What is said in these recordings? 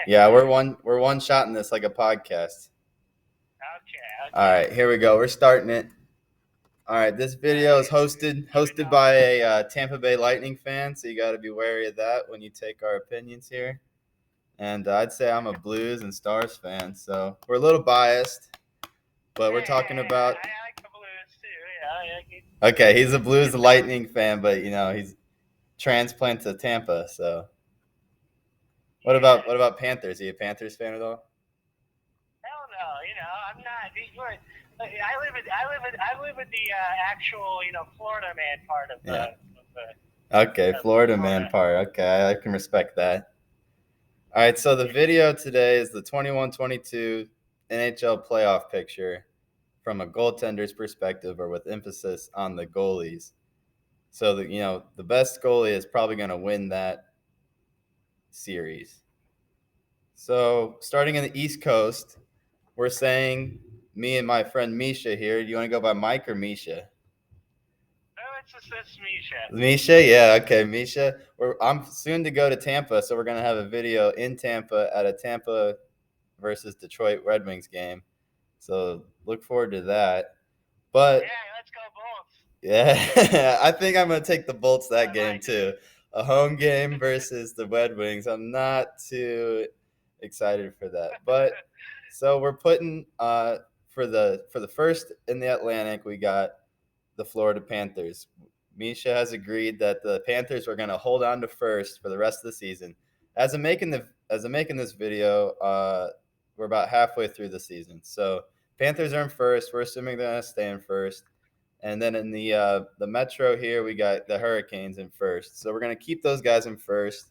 Yeah, we're one shot in this like a podcast. Okay. All right, here we go. We're starting it. All right, this video is hosted by a Tampa Bay Lightning fan, so you got to be wary of that when you take our opinions here. And I'd say I'm a Blues and Stars fan, so we're a little biased, but we're talking about. I like the Blues too. Yeah. Okay, he's a Blues Lightning fan, but he's transplant to Tampa. So, what about Panthers? Are you a Panthers fan at all? Hell no. I'm not. I live in the actual Florida man part of the. Okay, Florida man part. Okay, I can respect that. All right, so the video today is the 21-22 NHL playoff picture from a goaltender's perspective, or with emphasis on the goalies. So the best goalie is probably going to win that series. So starting in the East Coast, we're saying me and my friend Misha here. Do you want to go by Mike or Misha? It's Misha. Misha, yeah, okay, Misha. I'm soon to go to Tampa, so we're gonna have a video in Tampa at a Tampa versus Detroit Red Wings game. So look forward to that. But yeah, let's go Bolts. Yeah, I think I'm gonna take the Bolts that game too. A home game versus the Red Wings. I'm not too excited for that, but so we're putting for the first in the Atlantic, we got the Florida Panthers. Misha has agreed that the Panthers are going to hold on to first for the rest of the season. As I'm making this video, we're about halfway through the season. So Panthers are in first. We're assuming they're going to stay in first. And then in the Metro here, we got the Hurricanes in first. So we're going to keep those guys in first.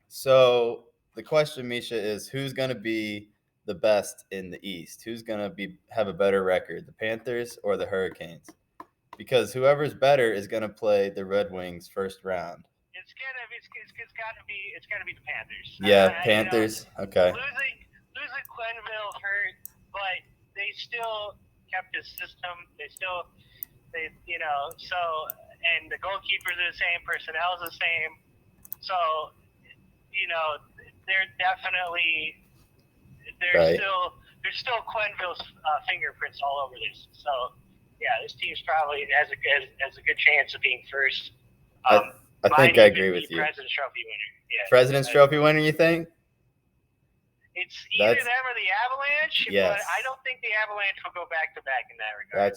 So the question, Misha, is who's going to be the best in the East? Who's going to have a better record, the Panthers or the Hurricanes? Because whoever's better is going to play the Red Wings first round. It's got to be the Panthers. Yeah, Panthers. Okay. Losing Quenneville hurt, but they still kept his system. So and the goalkeepers are the same, personnel is the same. So they're definitely Right. there's still Quenneville's fingerprints all over this. So yeah, this team's probably has a good chance of being first. I think I agree with you. President's Trophy winner. Yeah. President's Trophy winner, you think? It's either them or the Avalanche, yes. But I don't think the Avalanche will go back to back in that regard.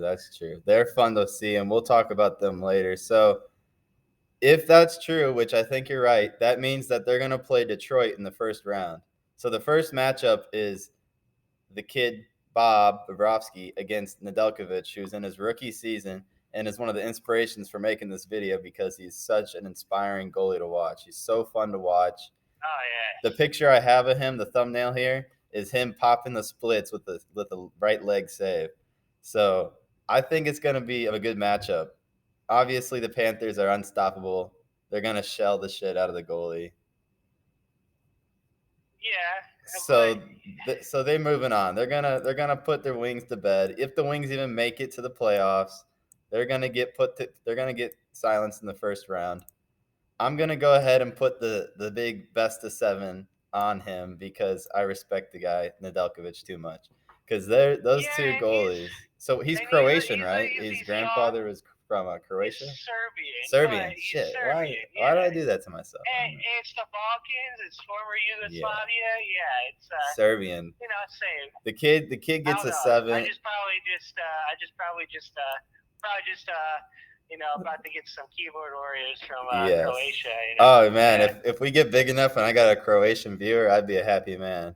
That's true. They're fun to see, and we'll talk about them later. So if that's true, which I think you're right, that means that they're going to play Detroit in the first round. So the first matchup is the kid Bob Bobrovsky against Nedeljkovic, who's in his rookie season and is one of the inspirations for making this video because he's such an inspiring goalie to watch. He's so fun to watch. Oh, yeah. The picture I have of him, the thumbnail here, is him popping the splits with the right leg save. So I think it's going to be a good matchup. Obviously, the Panthers are unstoppable. They're going to shell the shit out of the goalie. Yeah. So they're moving on. They're gonna put their Wings to bed. If the Wings even make it to the playoffs, they're gonna get silenced in the first round. I'm gonna go ahead and put the big best of 7 on him because I respect the guy Nedeljkovic too much. Because those two goalies. So he's Croatian, right? His grandfather was from Croatia. He's Serbian. Shit. Why did I do that to myself? It's the Balkans. It's former Yugoslavia. Yeah, it's Serbian. Same. The kid gets a 7. I just probably just about to get some keyboard warriors from Croatia. Oh man, if we get big enough and I got a Croatian viewer, I'd be a happy man.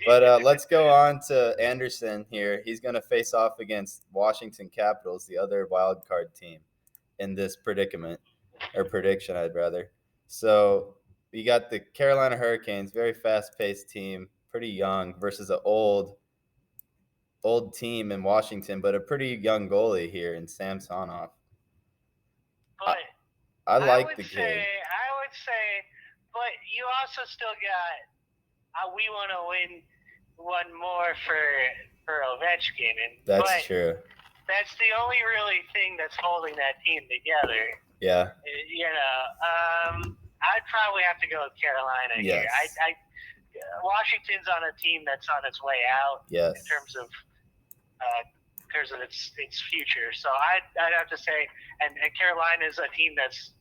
But let's go on to Anderson here. He's going to face off against Washington Capitals, the other wild card team in this predicament, or prediction, I'd rather. So we got the Carolina Hurricanes, very fast-paced team, pretty young, versus an old team in Washington, but a pretty young goalie here in Sam Sonoff. But I like the kid. I would say, but you also still got we want to win one more for Ovechkin, and that's true. That's the only really thing that's holding that team together. Yeah. I'd probably have to go with Carolina here. Yes. Washington's on a team that's on its way out Yes. in terms of its future. So I'd have to say, and Carolina is a team that's,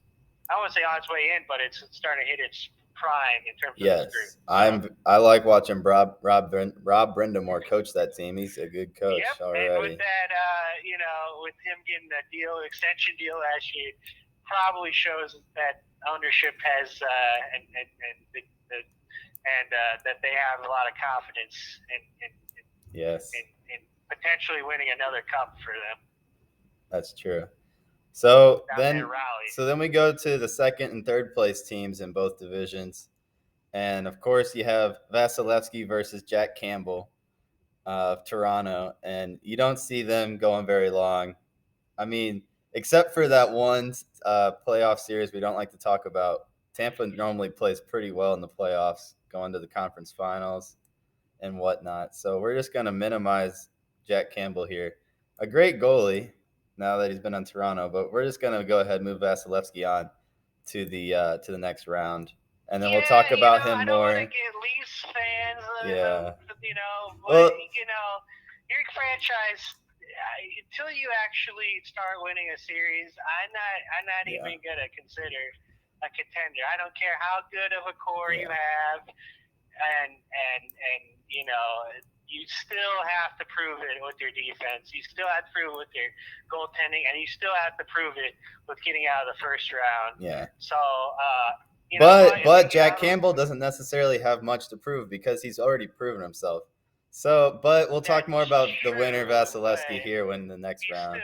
I won't say on its way in, but it's starting to hit its prime in terms of its group. Yes, I like watching Rob Brindamore coach that team. He's a good coach already. And with that, with him getting that extension deal last year, probably shows that ownership has and that they have a lot of confidence in potentially winning another cup for them. That's true. So then we go to the second and third place teams in both divisions. And, of course, you have Vasilevskiy versus Jack Campbell of Toronto. And you don't see them going very long. I mean, except for that one playoff series we don't like to talk about. Tampa normally plays pretty well in the playoffs, going to the conference finals and whatnot. So we're just going to minimize Jack Campbell here. A great goalie now that he's been on Toronto, but we're just going to go ahead and move Vasilevskiy on to the next round. And then we'll talk about him more. I don't want to get Leafs fans, well, your franchise, until you actually start winning a series, I'm not even going to consider a contender. I don't care how good of a core you have, and you still have to prove it with your defense. You still have to prove it with your goaltending, and you still have to prove it with getting out of the first round. Yeah. So, but Jack Campbell doesn't necessarily have much to prove because he's already proven himself. So, but we'll talk more about the winner Vasilevskiy here in the next round.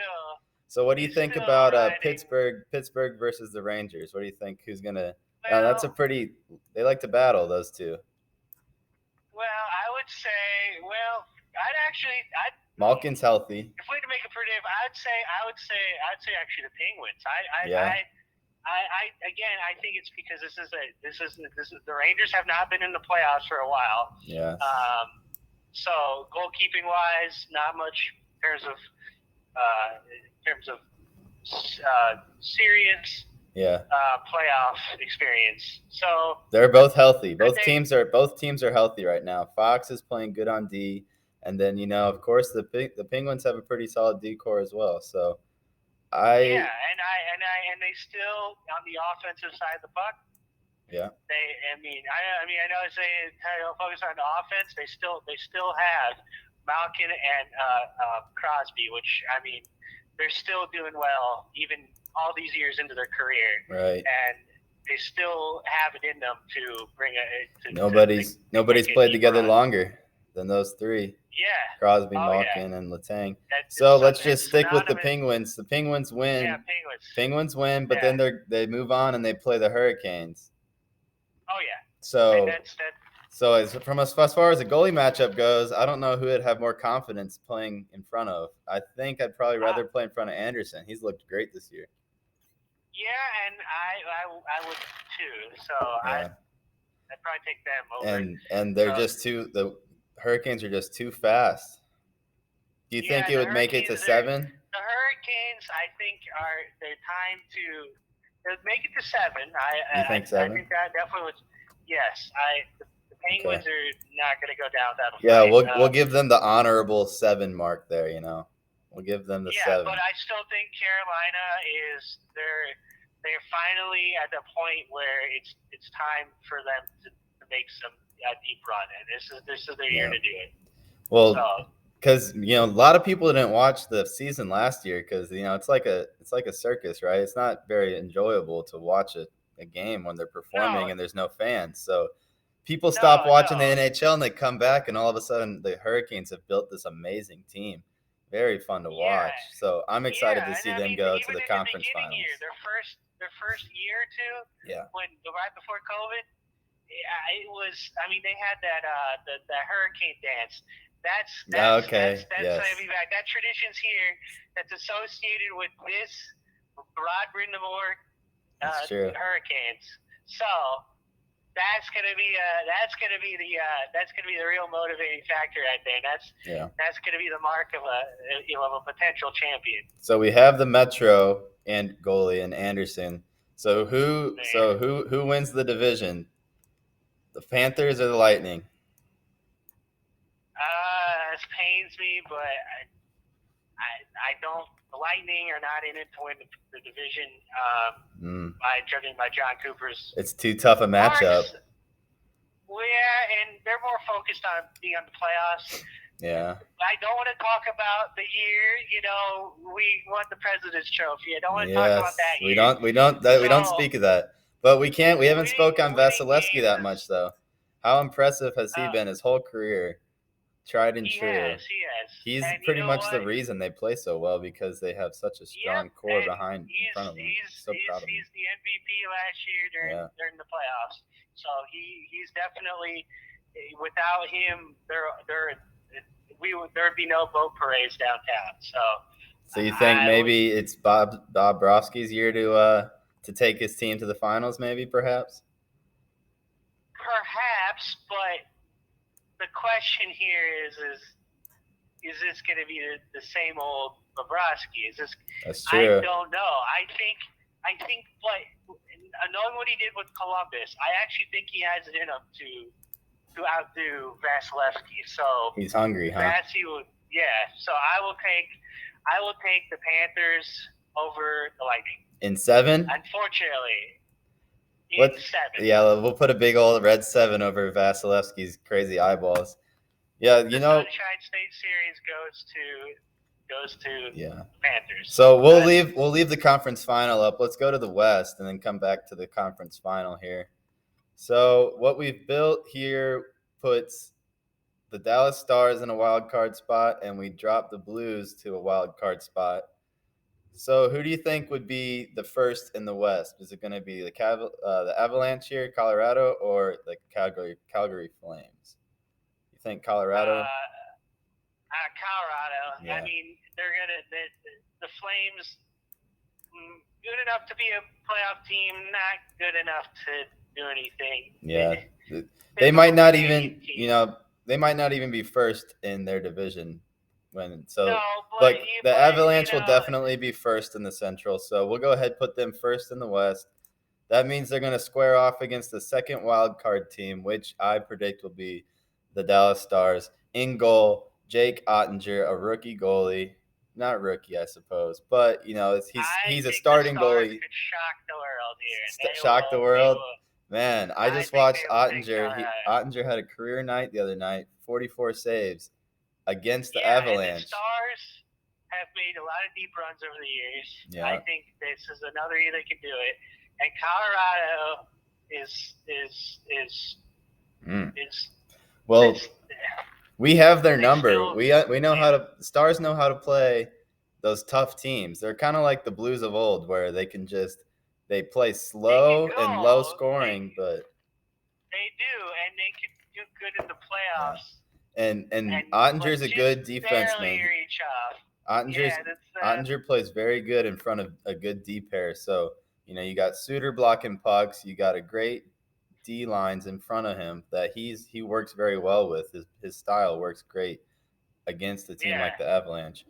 So, what do you think about Pittsburgh versus the Rangers? What do you think? Who's gonna? That's a pretty. They like to battle, those two. Well, I would say. Malkin's healthy. If we had to make a prediction, I would say actually the Penguins. I think it's because this is the Rangers have not been in the playoffs for a while. Yeah. So goalkeeping wise, not much in terms of serious playoff experience. So they're both healthy. Both teams are healthy right now. Fox is playing good on D, and then of course the Penguins have a pretty solid D core as well. So and they still on the offensive side of the puck. Yeah. I know I say focus on the offense. They still have Malkin and Crosby, which they're still doing well even all these years into their career. Right. And they still have it in them to bring it. Nobody's played together longer than those three. Yeah. Crosby, Malkin, and Letang. So let's just stick with the Penguins. The Penguins win. Yeah, Penguins win, but then they move on and they play the Hurricanes. Oh yeah. So as far as the goalie matchup goes, I don't know who would have more confidence playing in front of. I think I'd probably rather play in front of Anderson. He's looked great this year. Yeah, and I would too. So I'd probably take them over. And they're just too. The Hurricanes are just too fast. Do you think it would make it to 7? The Hurricanes, I think, they're time to make it to 7. You think 7? I think that definitely was. Yes, the Penguins are not going to go down that. Yeah, we'll give them the honorable 7 mark there. We'll give them the 7. Yeah, but I still think Carolina is they're finally at the point where it's time for them to make some deep run, and this is their year to do it. Well, because a lot of people didn't watch the season last year because it's like a circus, right? It's not very enjoyable to watch a game when they're performing and there's no fans. So people stop watching the NHL and they come back, and all of a sudden the Hurricanes have built this amazing team. Very fun to watch. So I'm excited to see them go to the conference finals. Their first year or two, when right before COVID, it was. They had that hurricane dance. That's that tradition's here. That's associated with this Rod Brindamore Hurricanes. So that's gonna be the real motivating factor right there. That's gonna be the mark of a potential champion. So we have the Metro and goalie and Anderson. So who wins the division? The Panthers or the Lightning? This pains me, but I don't. The Lightning are not in it to win the division. By judging by John Cooper's. It's too tough a matchup. Well, yeah, and they're more focused on being on the playoffs. Yeah. I don't want to talk about the year, we won the President's Trophy. I don't want to talk about that year. We don't speak of that. But we can't. We haven't spoke on Vasilevskiy that much, though. How impressive has he been his whole career? Tried and true. He has. He's pretty much the reason they play so well because they have such a strong core in front of them. So proud of him. He's the MVP last year during the playoffs. So he's definitely, without him, there'd be no boat parades downtown. So you think maybe it's Bob Brofsky's year to take his team to the finals? Maybe perhaps. Perhaps, but the question here is this going to be the same old Bobrovsky? That's true. I don't know. I think, but knowing what he did with Columbus, I actually think he has it in him to outdo Vasilevskiy. So he's hungry, huh? So I will take the Panthers over the Lightning. In 7? Unfortunately. In 7. Yeah, we'll put a big old red 7 over Vasilevsky's crazy eyeballs. Yeah, the Sunshine State Series goes to Panthers. So we'll leave the conference final up. Let's go to the West and then come back to the conference final here. So what we've built here puts the Dallas Stars in a wild card spot, and we drop the Blues to a wild card spot. So who do you think would be the first in the West? Is it going to be the Avalanche here, Colorado, or the Calgary Flames? You think Colorado? Colorado. Yeah. I mean, they're gonna the Flames good enough to be a playoff team, not good enough to do anything. Yeah, they might not even they might not even be first in their division. But the Avalanche will definitely be first in the Central. So we'll go ahead and put them first in the West. That means they're going to square off against the second wild card team, which I predict will be the Dallas Stars. In goal, Jake Ottinger, a rookie goalie. Not rookie, I suppose, but he's a starting goalie. Could shock the world here. Shock the world. Man, I just watched Ottinger. Ottinger had a career night the other night, 44 saves against the Avalanche. And the Stars have made a lot of deep runs over the years. Yeah. I think this is another year they can do it. And Colorado we have their number. We know how to. Stars know how to play those tough teams. They're kind of like the Blues of old, where they play slow and low scoring, but they do, and they can do good in the playoffs. Yeah. And Ottinger's a good defenseman. Ottinger plays very good in front of a good D pair. So you got Suter blocking pucks. You got a great D lines in front of him that he works very well with. His style works great against a team like the Avalanche.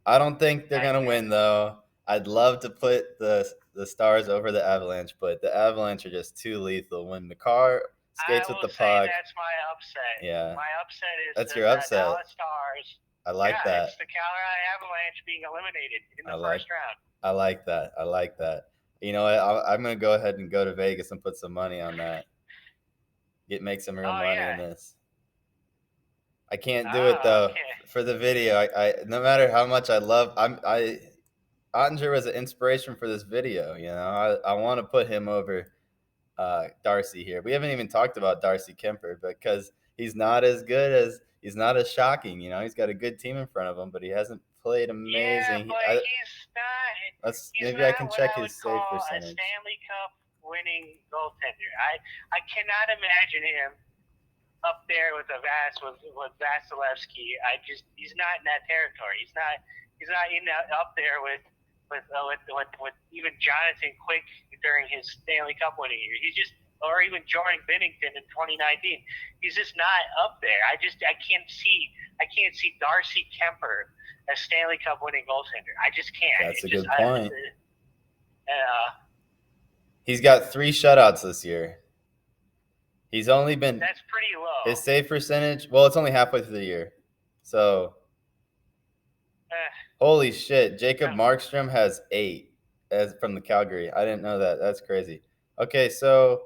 I don't think they're gonna win though. I'd love to put the Stars over the Avalanche, but the Avalanche are just too lethal. When McCarr skates with the puck, that's my upset. Yeah, my upset is that's your upset. Dallas Stars. I like that. It's the Colorado Avalanche being eliminated in the first round. I like that. I'm gonna go ahead and go to Vegas and put some money on that. Make some real money in this. I can't do it though for the video. I no matter how much I love, Ottinger was an inspiration for this video. I want to put him over Darcy here. We haven't even talked about Darcy Kemper because he's not as shocking. He's got a good team in front of him, but he hasn't played amazing. Yeah, but maybe I can check his save percentage. A Stanley Cup winning goaltender. I cannot imagine him up there with Vasilevskiy. He's not in that territory. He's not up there with even Jonathan Quick during his Stanley Cup winning year. Or even Jordan Binnington in 2019. He's just not up there. I can't see Darcy Kemper as Stanley Cup winning goaltender. I just can't. That's a good point. He's got 3 shutouts this year. He's only been. That's pretty low. His save percentage. Well, it's only halfway through the year, so. Holy shit! Jacob Markstrom has 8 as from the Calgary. I didn't know that. That's crazy. Okay, so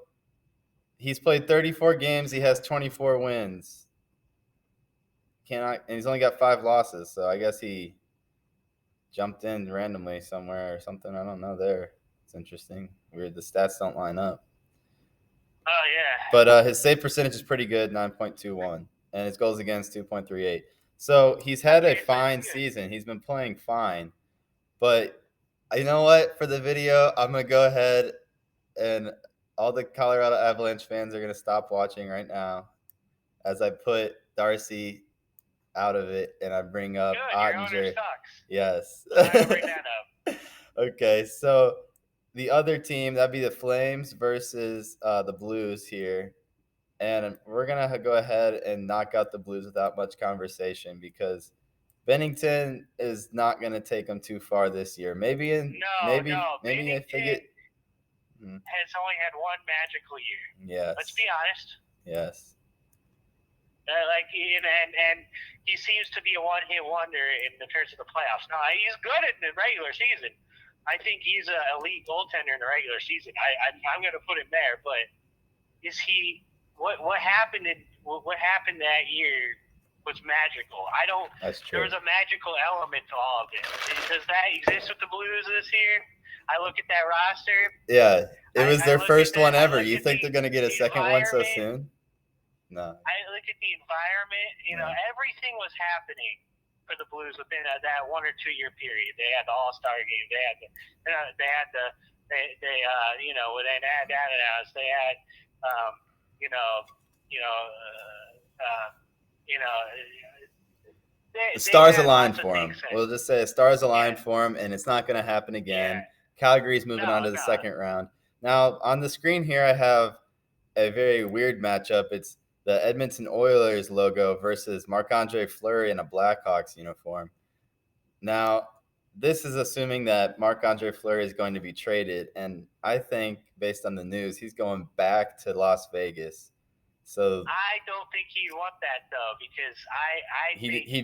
he's played 34 games. He has 24 wins. And he's only got 5 losses. So I guess he jumped in randomly somewhere or something. I don't know. It's interesting. Weird. The stats don't line up. Oh yeah. But his save percentage is pretty good, 9.21, and his goals against 2.38. So he's had a fine season. He's been playing fine. But you know what? For the video, I'm going to go ahead and all the Colorado Avalanche fans are going to stop watching right now as I put Darcy out of it and I bring up Ottinger. Yes. I'll bring that up. Okay, so the other team, that'd be the Flames versus the Blues here. And we're going to go ahead and knock out the Blues without much conversation because Bennington is not going to take them too far this year. Maybe if they get has only had one magical year. Yes. Let's be honest. Yes. And he seems to be a one-hit wonder in the terms of the playoffs. Now he's good in the regular season. I think he's an elite goaltender in the regular season. I'm going to put him there. But is he? What happened that year was magical. That's true. There was a magical element to all of it. Does that exist with the Blues this year? I look at that roster. Yeah, it was their first one ever. You think they're going to get a second one so soon? No. I look at the environment. Everything was happening for the Blues within that 1 or 2 year period. They had the All-Star game. They had the stars aligned for him. We'll just say the stars aligned for him, and it's not going to happen again. Yeah. Calgary's moving on to the second round. Now, on the screen here, I have a very weird matchup. It's the Edmonton Oilers logo versus Marc-Andre Fleury in a Blackhawks uniform. Now, this is assuming that Marc-Andre Fleury is going to be traded, and I think, based on the news, he's going back to Las Vegas. So I don't think he'd want that though, because he's butthurt. I think he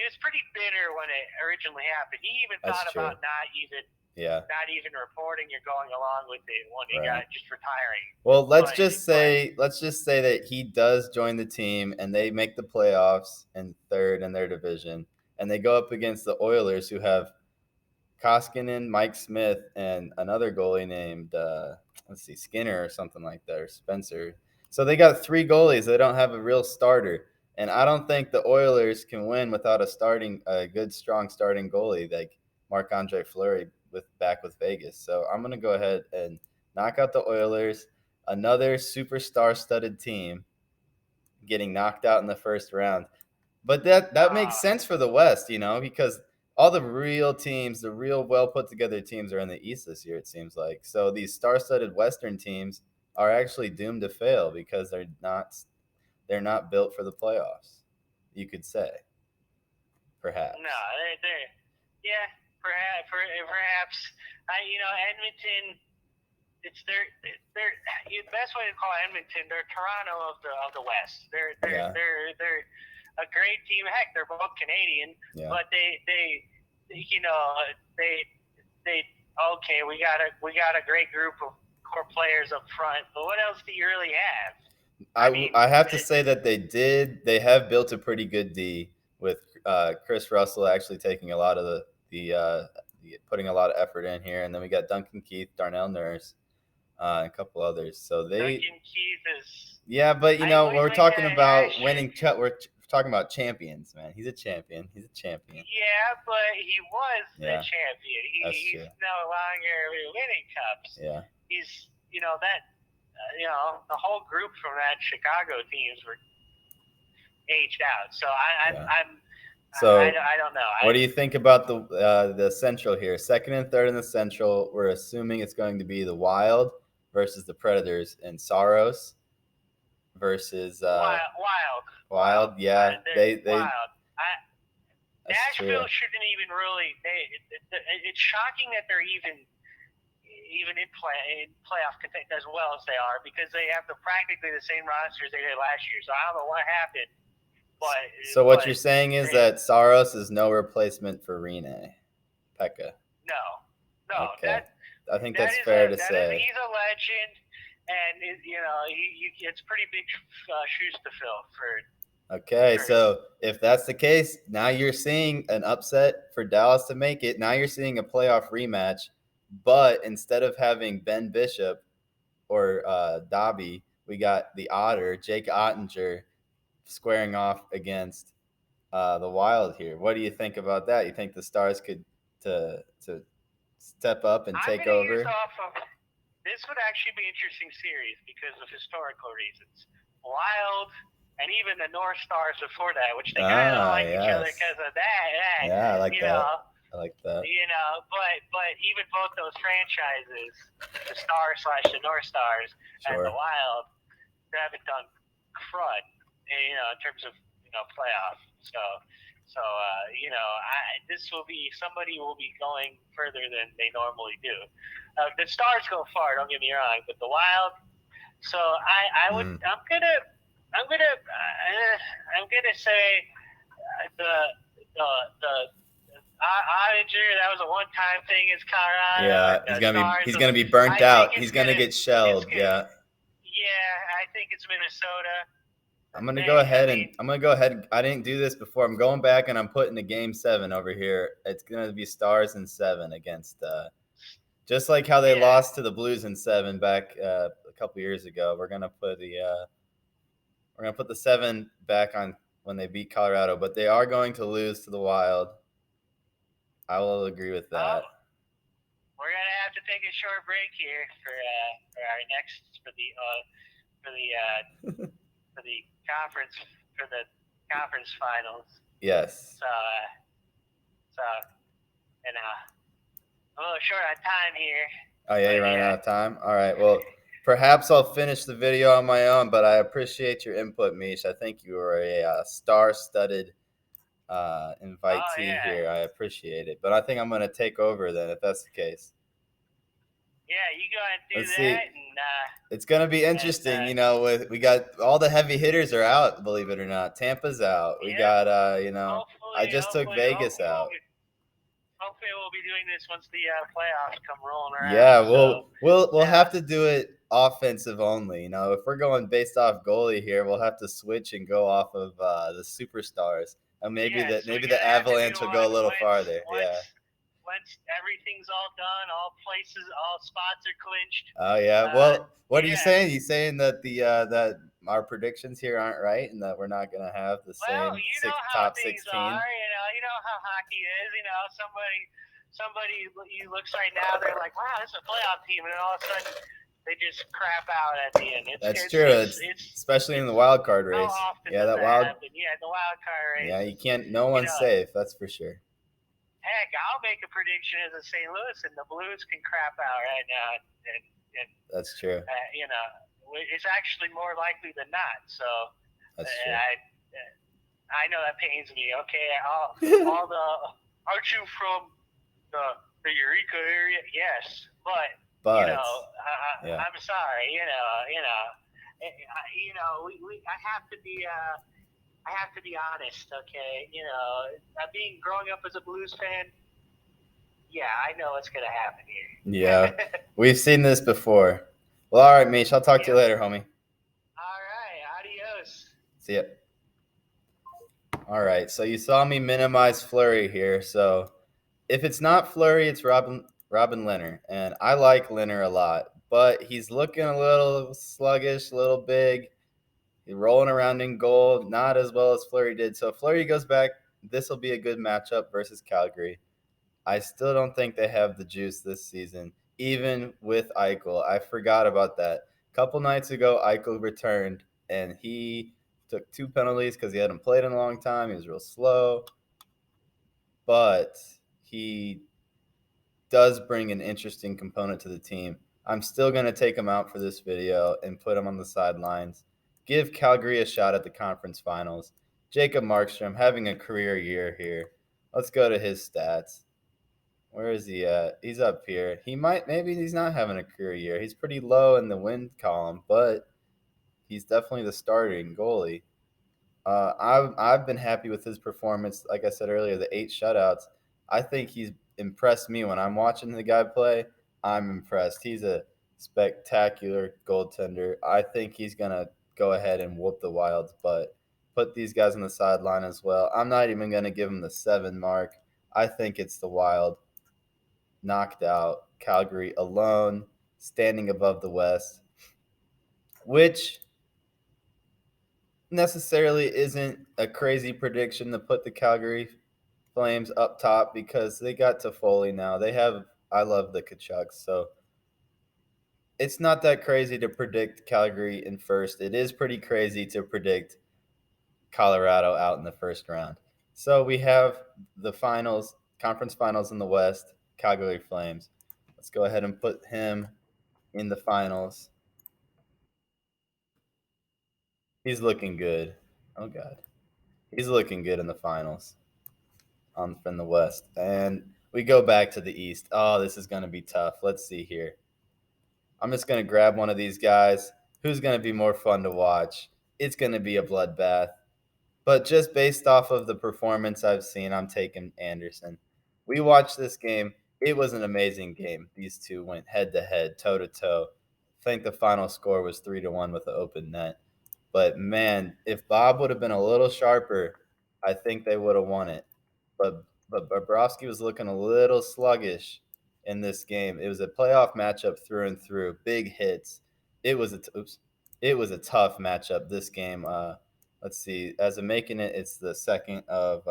was pretty bitter when it originally happened. He even thought about not even reporting or going along with it when he got just retiring. Well, let's just say that he does join the team and they make the playoffs in third in their division, and they go up against the Oilers, who have Koskinen, Mike Smith, and another goalie named Skinner or something like that, or Spencer. So they got 3 goalies. They don't have a real starter, and I don't think the Oilers can win without a good, strong starting goalie like Marc-Andre Fleury back with Vegas. So I'm going to go ahead and knock out the Oilers, another superstar-studded team getting knocked out in the first round. But that makes sense for the West, because all the real teams, the real well-put-together teams are in the East this year, it seems like. So these star-studded Western teams are actually doomed to fail because they're not built for the playoffs, you could say. Perhaps. No, perhaps. Edmonton, it's their the best way to call Edmonton, they're Toronto of the West. They're a great team. Heck, they're both Canadian, but we got a great group of core players up front, but what else do you really have? I have to say that they have built a pretty good D with Chris Russell actually taking a lot of the putting a lot of effort in here, and then we got Duncan Keith, Darnell Nurse, and a couple others. So Duncan Keith is but we're talking about winning. We're talking about champions, man. He's a champion. Yeah, but he was the champion. He's no longer winning cups. Yeah. He's the whole group from that Chicago teams were aged out. So I don't know. What do you think about the Central here? Second and third in the Central, we're assuming it's going to be the Wild versus the Predators, and Saros versus Wild. Wild, yeah. Wild. Nashville shouldn't even really. It's shocking that they're even in playoff contention as well as they are, because they have practically the same rosters they did last year. So I don't know what happened. So what you're saying is that Saros is no replacement for Rinne Pekka? No. Okay. I think that's fair to say. He's a legend, and it's pretty big shoes to fill for. Okay, so if that's the case, now you're seeing an upset for Dallas to make it. Now you're seeing a playoff rematch, but instead of having Ben Bishop or Dobby, we got the Otter, Jake Ottinger, squaring off against the Wild here. What do you think about that? You think the Stars could to step up and take over? This would actually be an interesting series because of historical reasons. Wild and even the North Stars before that, which they kind of don't like each other because of that. Yeah, I like that. I like that. But even both those franchises, the Stars / the North Stars and the Wild, they haven't done crud, in terms of playoff. This will be, somebody will be going further than they normally do. The Stars go far, don't get me wrong, but the Wild. So I'm gonna say the Ottinger. That was a one-time thing. It's Colorado. Yeah, he's gonna be burnt out. He's gonna get shelled. Yeah. Yeah, I think it's Minnesota. I'm gonna go ahead. I didn't do this before. I'm going back and I'm putting the game 7 over here. It's gonna be Stars in 7 against, just like how they lost to the Blues in 7 back a couple years ago. We're gonna put the 7 back on when they beat Colorado, but they are going to lose to the Wild. I will agree with that. We're gonna have to take a short break here for our next for the conference finals. Yes. So I'm a little short on time here. Oh yeah, you're running out of time. All right. Well, perhaps I'll finish the video on my own, but I appreciate your input, Misha. I think you were a star-studded invitee here. I appreciate it, but I think I'm going to take over then, if that's the case. Yeah, you go ahead and do that. And, it's going to be interesting, we got all the heavy hitters are out, believe it or not. Tampa's out. We got, I just took Vegas out. Hopefully we'll be doing this once the playoffs come rolling around. Yeah, we'll have to do it offensive only. If we're going based off goalie here, we'll have to switch and go off of the superstars. And maybe the Avalanche will go a little farther. Once everything's all done, all spots are clinched. Oh yeah. Well, what are you saying? You saying that that our predictions here aren't right, and that we're not going to have the same top 16? Are, you know how hockey is. Somebody looks right now, they're like, wow, this is a playoff team, and then all of a sudden they just crap out at the end. That's true. It's especially in the wild card race. The wild card race. Yeah, you can't. No one's safe. That's for sure. Heck, I'll make a prediction as a St. Louis, and the Blues can crap out right now. And that's true. It's actually more likely than not. So that's true. I know that pains me. Okay, all the aren't you from the Eureka area? Yes, but I'm sorry. I have to be honest, okay? Growing up as a Blues fan, I know what's going to happen here. Yeah, we've seen this before. Well, all right, Mish, I'll talk to you later, homie. All right, adios. See ya. All right, so you saw me minimize Fleury here. So if it's not Fleury, it's Robin Lehner, and I like Lehner a lot, but he's looking a little sluggish, a little big. He's rolling around in goal, not as well as Fleury did. So if Fleury goes back, this will be a good matchup versus Calgary. I still don't think they have the juice this season, even with Eichel. I forgot about that. A couple nights ago, Eichel returned, and he took 2 penalties because he hadn't played in a long time. He was real slow. But he does bring an interesting component to the team. I'm still going to take him out for this video and put him on the sidelines. Give Calgary a shot at the conference finals. Jacob Markstrom having a career year here. Let's go to his stats. Where is he at? He's up here. Maybe he's not having a career year. He's pretty low in the win column, but he's definitely the starting goalie. I've been happy with his performance. Like I said earlier, the 8 shutouts. I think he's impressed me when I'm watching the guy play. I'm impressed. He's a spectacular goaltender. I think he's gonna go ahead and whoop the Wild's butt. Put these guys on the sideline as well. I'm not even gonna give him the 7 mark. I think it's the Wild knocked out Calgary alone, standing above the West, which necessarily isn't a crazy prediction to put the Calgary Flames up top because they got Toffoli now. I love the Kachucks, so it's not that crazy to predict Calgary in first. It is pretty crazy to predict Colorado out in the first round. So we have the finals, conference finals in the West, Calgary Flames. Let's go ahead and put him in the finals. He's looking good. Oh, God. He's looking good in the finals from the West. And we go back to the East. Oh, this is going to be tough. Let's see here. I'm just going to grab one of these guys. Who's going to be more fun to watch? It's going to be a bloodbath. But just based off of the performance I've seen, I'm taking Anderson. We watched this game. It was an amazing game. These two went head to head, toe to toe. I think the final score was 3-1 with the open net. But man, if Bob would have been a little sharper, I think they would have won it. But Bobrovsky was looking a little sluggish in this game. It was a playoff matchup through and through. Big hits. It was a tough matchup this game. Let's see. As of making it, it's the second of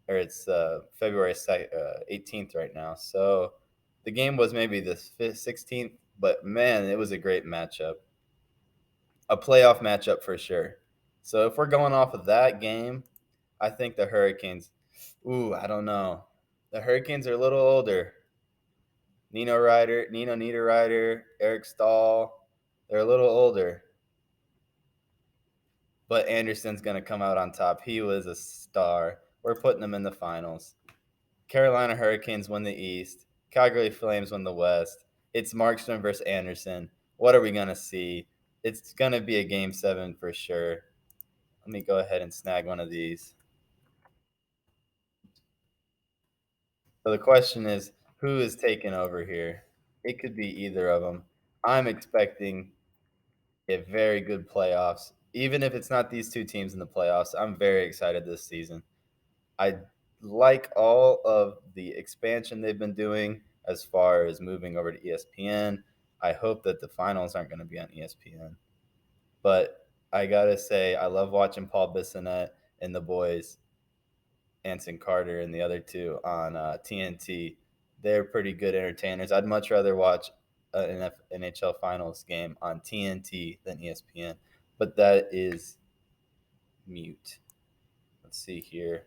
or it's February 18th right now. So the game was maybe the 16th, but man, it was a great matchup. A playoff matchup for sure. So if we're going off of that game, I think the Hurricanes. Ooh, I don't know. The Hurricanes are a little older. Nino Niederreiter, Eric Stahl. They're a little older. But Anderson's going to come out on top. He was a star. We're putting him in the finals. Carolina Hurricanes win the East. Calgary Flames win the West. It's Markstrom versus Anderson. What are we going to see? It's going to be a Game 7 for sure. Let me go ahead and snag one of these. So the question is, who is taking over here? It could be either of them. I'm expecting a very good playoffs. Even if it's not these two teams in the playoffs, I'm very excited this season. I like all of the expansion they've been doing as far as moving over to ESPN. I hope that the finals aren't going to be on ESPN. But I got to say, I love watching Paul Bissonnette and the boys, Anson Carter and the other two on TNT. They're pretty good entertainers. I'd much rather watch an NHL Finals game on TNT than ESPN. But that is mute. Let's see here.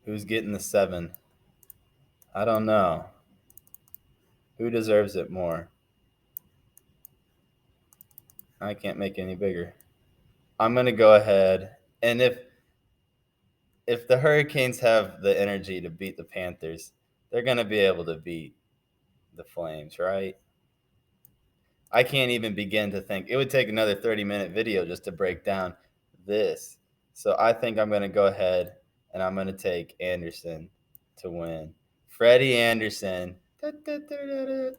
Who's getting the 7? I don't know. Who deserves it more? I can't make it any bigger. I'm going to go ahead. And if the Hurricanes have the energy to beat the Panthers, they're going to be able to beat the Flames, right? I can't even begin to think. It would take another 30-minute video just to break down this. So I think I'm going to go ahead and I'm going to take Anderson to win. Freddie Anderson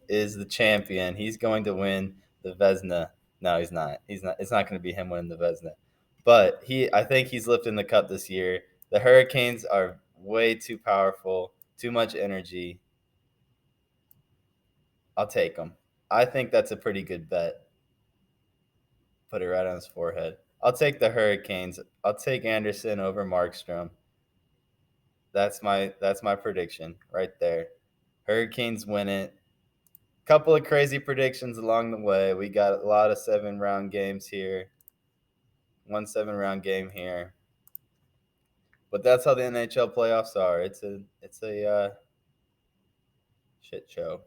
is the champion. He's going to win the Vezina. No, he's not. He's not. It's not going to be him winning the Vezina. But I think he's lifting the cup this year. The Hurricanes are way too powerful, too much energy. I'll take them. I think that's a pretty good bet. Put it right on his forehead. I'll take the Hurricanes. I'll take Anderson over Markstrom. That's my prediction right there. Hurricanes win it. Couple of crazy predictions along the way. We got a lot of 7-round games here. 1 7-round game here. But that's how the NHL playoffs are. It's a shit show.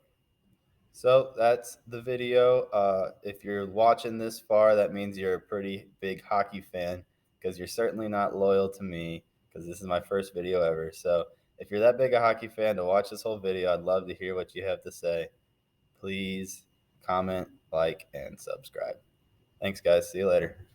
So that's the video. If you're watching this far, that means you're a pretty big hockey fan because you're certainly not loyal to me. because this is my first video ever. So if you're that big a hockey fan to watch this whole video, I'd love to hear what you have to say. Please comment, like, and subscribe. Thanks, guys. See you later.